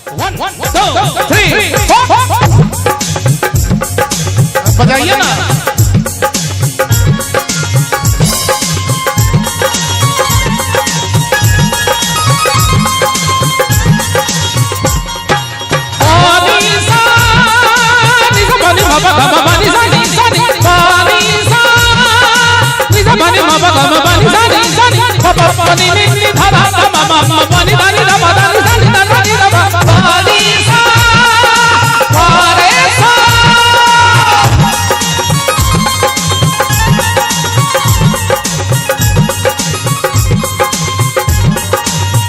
1 2 3 4 बजाइए ना।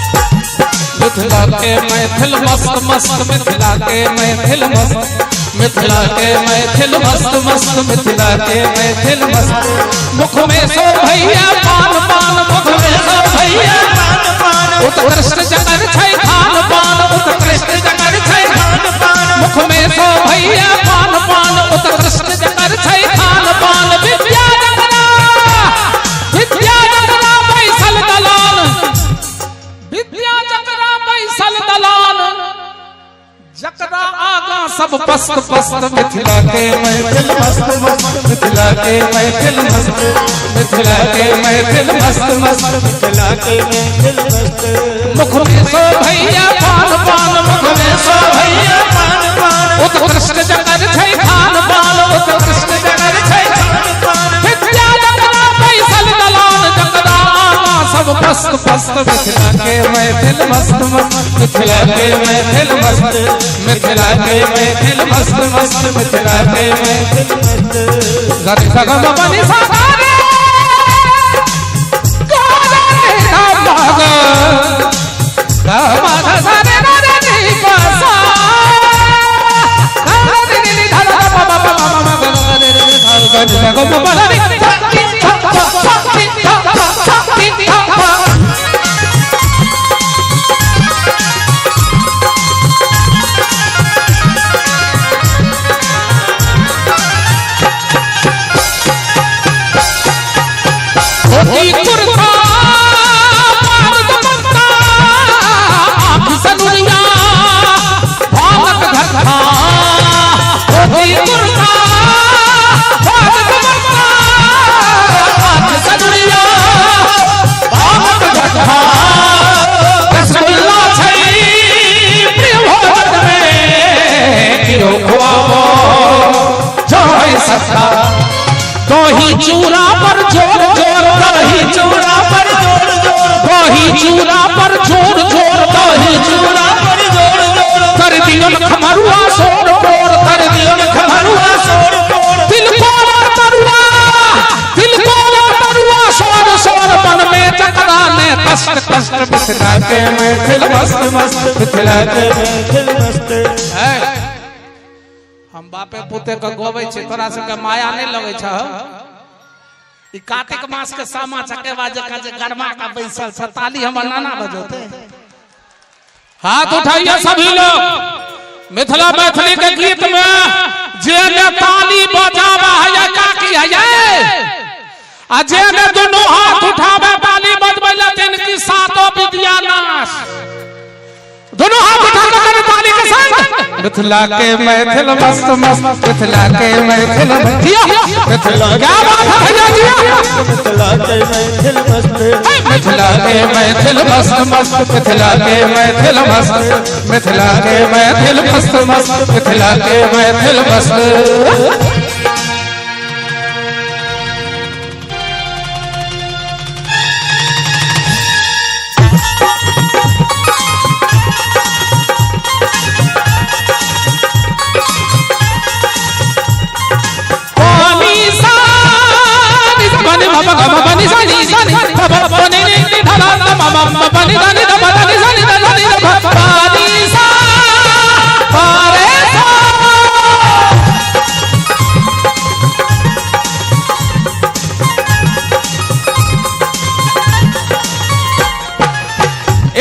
मिथिला के मैथिल मस्त मस्त मिथिला के मैथिल मस्त मिथिला के मैथिल मस्त मस्त मिथिला के मैथिल मस्त मुख में सो भैया पान पान मुख में सो भैया पान पान उत्कृष्ट जकर छै खान पान उत्कृष्ट जकर छै खान पान मुख में सो भैया पान पान उत्कृष्ट जकर छै खान पान विद्या जकरा बैसल दलान विद्या जकरा बैसल दलान जकरा आगा सब पस्त पस्त मिथिला के मैथिल मस्त मस्त मिथिला के मैथिल मस्त मिथिला के मैथिल मस्त मस्त मिथिला के मैथिल मस्त मुख में सो भैया पान पान मुख में सो भैया पान पान उत्कृष्ट जकर छै खान पान उत्कृष्ट जकर छै खान पान विद्या जकरा बैसल दलान जकरा आगा सब पस्त पस्त मिथिला के मैथिल मस्त मस्त मिथिला के मैथिल मस्त मिथिला के मैथिल मस्त मस्त मिथिला के मैथिल मस्त गरि सगम बनि सारे गारे भाग गामा सारे रे नी पासा गारे नी धर बाबा बाबा गरि सगम बनि दही चूड़ा पर जोर जोर दही चूड़ा पर जोर जोर दही चूड़ा पर जोर जोर दही चूड़ा पर जोर जोर कर दियो खमरुआ सोर पोर कर दियो खमरुआ सोर पोर दिल को तरुआ सोर सोर मन में चकरा ने कष्ट कष्ट मिथिला के मैथिल मस्त मस्त मिथिला के मैथिल मस्त हम बापे पुते के गोबै छै तोरा सबके माया नहीं लगे छ ई कार्तिक मास के सामा चकेवा जका जे गरमा का बैसल छ ताली हमर नाना बजोते हाथ उठाइए सभी लोग मिथिला मैथिली के गीत में जे ने ताली बजावा है का की है आ जे ने दोनों हाथ उठावे ताली बजबै ला तिनकी सातों विद्या नाश दोनों हाथ उठाकर ताली के संग मिथिला के मैथिल मस्त मस्त मिथिला के मैथिल मिथिला क्या बात है भैया जी मिथिला के मैथिल मस्त मिथिला के मैथिल मस्त मस्त मिथिला के मैथिल मस्त मिथिला के मैथिल मस्त मस्त मिथिला के मैथिल मस्त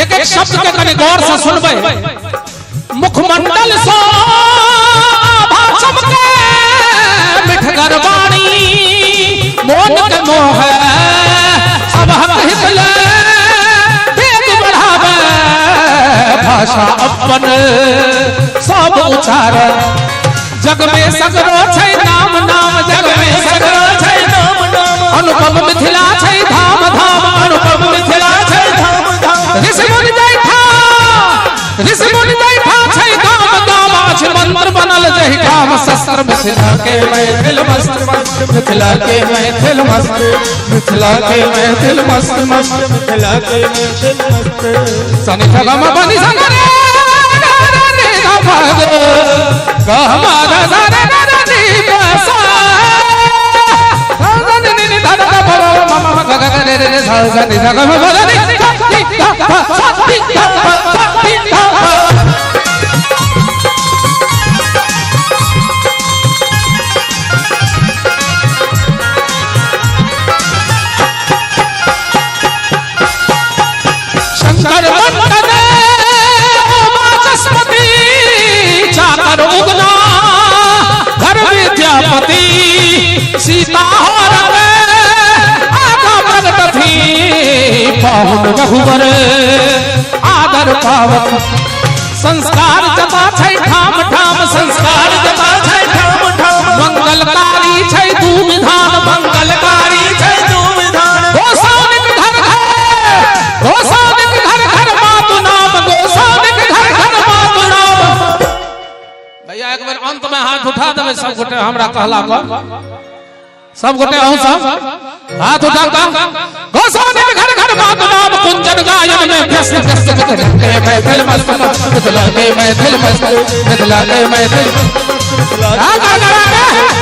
एक शब्द के कने गौर से सुनबे मुखमंडल सो भाषम के मिठगर वाणी मोन के मोह सब हम हित ले देख बढ़ावे भाषा अपन सब उच्चारण जग में सगरो छै नाम नाम जग में सगरो छै नाम नाम अनुपम मिथिला छै धाम धाम अनुपम मिथिला छै धाम धाम ऋषि मुनि दैठा छै गाम गाम अछि मंत्र बनल जहि काम शस्त्र मिथिला के मैथिल मस्त मस्त मिथिला के मैथिल मस्त मिथिला के मैथिल मस्त मस्त मिथिला के मैथिल मस्त सनि गम बनि सगरे रे भग गहमार रे रे बसा धन नि धन भव मम गग रे रे सनि गम बनि शंकर मंडन वाचस्पति चाकर उगना घर विद्यापति सीता हरण आगा प्रगट थी पाहुन रघुवर आदर पावक संस्कार जता छै ठाम ठाम संस्कार जता छै ठाम ठाम मंगलकारी छै दू विधान मंगलकारी छै दू विधान गोसाउनिक घर घर गोसाउनिक घर घर मातु नाम गोसाउनिक घर घर मातु नाम भैया एक बार अंत में हाथ उठा देबे सब गोटे हमरा कहला पर सब गोटे अहू सब हाथ उठा गोसाउनिक घर घर मातु नाम कुंजन गायन में व्यस्त व्यस्त मैथिल मस्त मस्त मिथिला के मैथिल मस्त मिथिला के मैथिल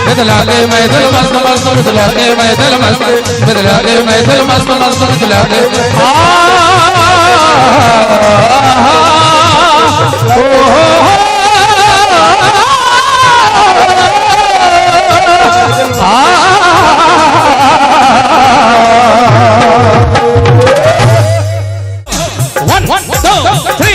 मिथिला के मैथिल मस्त मस्त मिथिला के मैथिल मस्त मिथिला के मैथिल मस्त मस्त मिथिला के One, two, three.